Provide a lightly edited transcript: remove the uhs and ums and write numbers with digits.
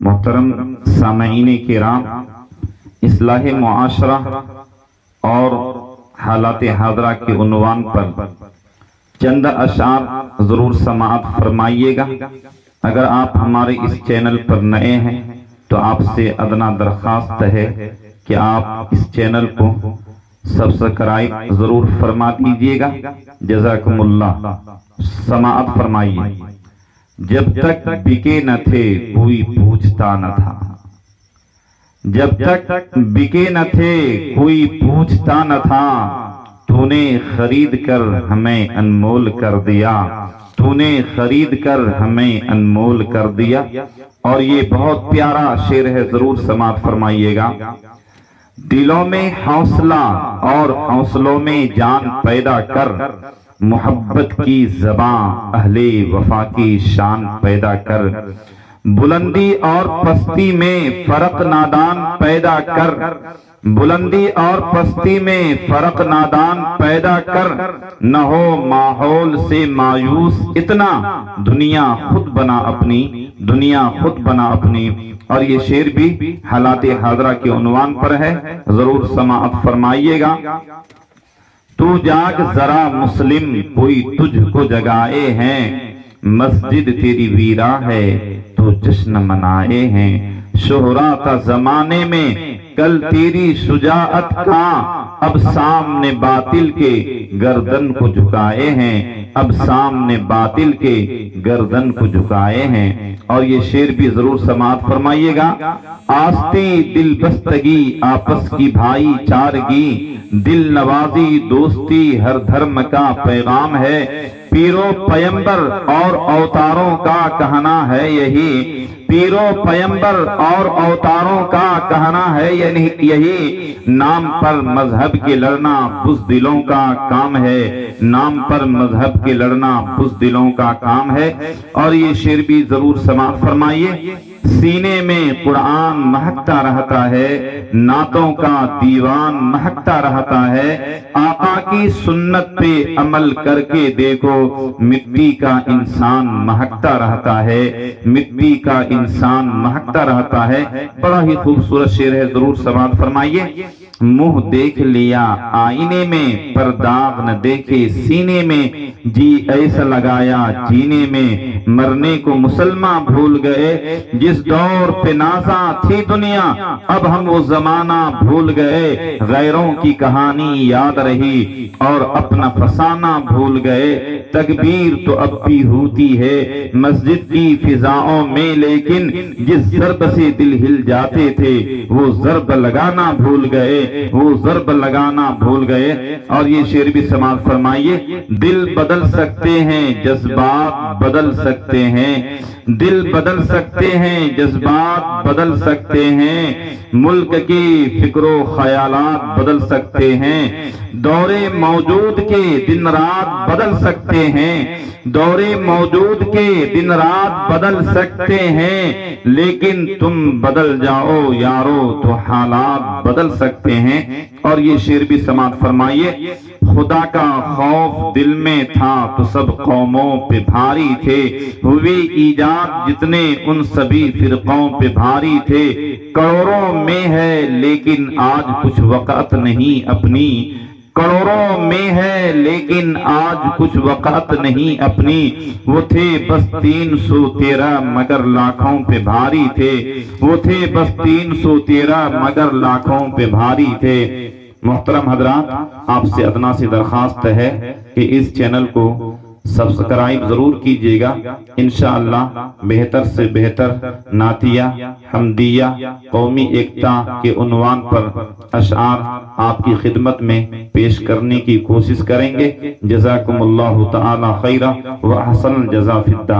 محترم سامعین کرام، اصلاح معاشرہ اور حالات حاضرہ کے عنوان پر چند اشعار ضرور سماعت فرمائیے گا۔ اگر آپ ہمارے اس چینل پر نئے ہیں تو آپ سے ادنا درخواست ہے کہ آپ اس چینل کو سبسکرائب ضرور فرما دیجیے گا۔ جزاکم اللہ۔ سماعت فرمائیے۔ جب تک بکے نہ تھے کوئی پوچھتا نہ تھا، جب تک بکے نہ تھے کوئی پوچھتا نہ تھا، تو نے خرید کر ہمیں انمول کر دیا، تو نے خرید کر ہمیں انمول کر دیا۔ اور یہ بہت پیارا شعر ہے، ضرور سماعت فرمائیے گا۔ دلوں میں حوصلہ اور حوصلوں میں جان پیدا کر، محبت کی زباں اہل وفا کی شان پیدا کر، بلندی اور پستی میں فرق نادان پیدا کر، بلندی اور پستی میں فرق نادان پیدا کر، نہ ہو ماحول سے مایوس اتنا، دنیا خود بنا اپنی، دنیا خود بنا اپنی۔ اور یہ شعر بھی حالات حاضرہ کے عنوان پر ہے، ضرور سماعت فرمائیے گا۔ تو جاگ ذرا مسلم کوئی تجھ کو جگائے ہیں، مسجد تیری ویرا ہے تو جشن منائے ہیں، شہرا تھا زمانے میں کل تیری شجاعت کا، اب سامنے باطل کے گردن کو جھکائے ہیں، اب سامنے باطل کے گردن کو جھکائے ہیں۔ اور یہ شعر بھی ضرور سماعت فرمائیے گا۔ آستی دل بستگی آپس کی بھائی چارگی، دل نوازی دوستی ہر دھرم کا پیغام ہے، پیرو پیمبر اور اوتاروں کا کہنا ہے یہی، پیرو پیمبر اور اوتاروں کا کہنا ہے یہی، نام پر مذہب کے لڑنا بزدلوں کا کام ہے، نام پر مذہب کے لڑنا بزدلوں کا کام ہے۔ اور یہ شعر بھی ضرور سماعت فرمائیے۔ سینے میں قرآن مہکتا رہتا ہے، نعتوں کا دیوان مہکتا رہتا ہے، آقا کی سنت پہ عمل کر کے دیکھو، مٹی کا انسان مہکتا رہتا ہے، مٹی کا انسان مہکتا رہتا ہے۔ بڑا ہی خوبصورت شعر ہے، ضرور سماعت فرمائیے۔ منہ دیکھ لیا آئینے میں پر داغ نہ دیکھے سینے میں، جی ایسا لگایا جینے میں مرنے کو مسلمان بھول گئے، جس دور پہ نازاں تھی دنیا اب ہم وہ زمانہ بھول گئے، غیروں کی کہانی یاد رہی اور اپنا فسانہ بھول گئے، تکبیر تو اب بھی ہوتی ہے مسجد کی فضاؤں میں، لیکن جس ضرب سے دل ہل جاتے تھے وہ ضرب لگانا بھول گئے، وہ ضرب لگانا بھول گئے۔ اور یہ شعر بھی سماعت فرمائیے۔ دل بدل سکتے ہیں جذبات بدل سکتے ہیں، دل بدل سکتے ہیں جذبات بدل سکتے ہیں، ملک کی فکر و خیالات بدل سکتے ہیں، دور موجود کے دن رات بدل سکتے ہیں، دور موجود کے دن رات بدل سکتے ہیں، لیکن تم بدل جاؤ یارو تو حالات بدل سکتے ہیں۔ اور یہ شعر بھی سماعت فرمائیے۔ خدا کا خوف دل میں تھا تو سب قوموں پہ بھاری تھے، ہوئے ایجاد جتنے ان سبھی فرقوں پہ بھاری تھے، کروڑوں میں ہے لیکن آج کچھ وقت نہیں اپنی، کروڑوں میں ہے لیکن آج کچھ وقت نہیں اپنی، وہ تھے بس 313 مگر لاکھوں پہ بھاری تھے، وہ تھے بس 313 مگر لاکھوں پہ بھاری تھے۔ محترم حضرات، آپ سے ادنا سی درخواست ہے کہ اس چینل کو سبسکرائب ضرور کیجیے گا۔ انشاءاللہ بہتر سے بہتر نعتیہ، حمدیہ، قومی ایکتا کے عنوان پر اشعار آپ کی خدمت میں پیش کرنے کی کوشش کریں گے۔ جزاکم اللہ تعالی خیرہ و احسن الجزا فی الدار۔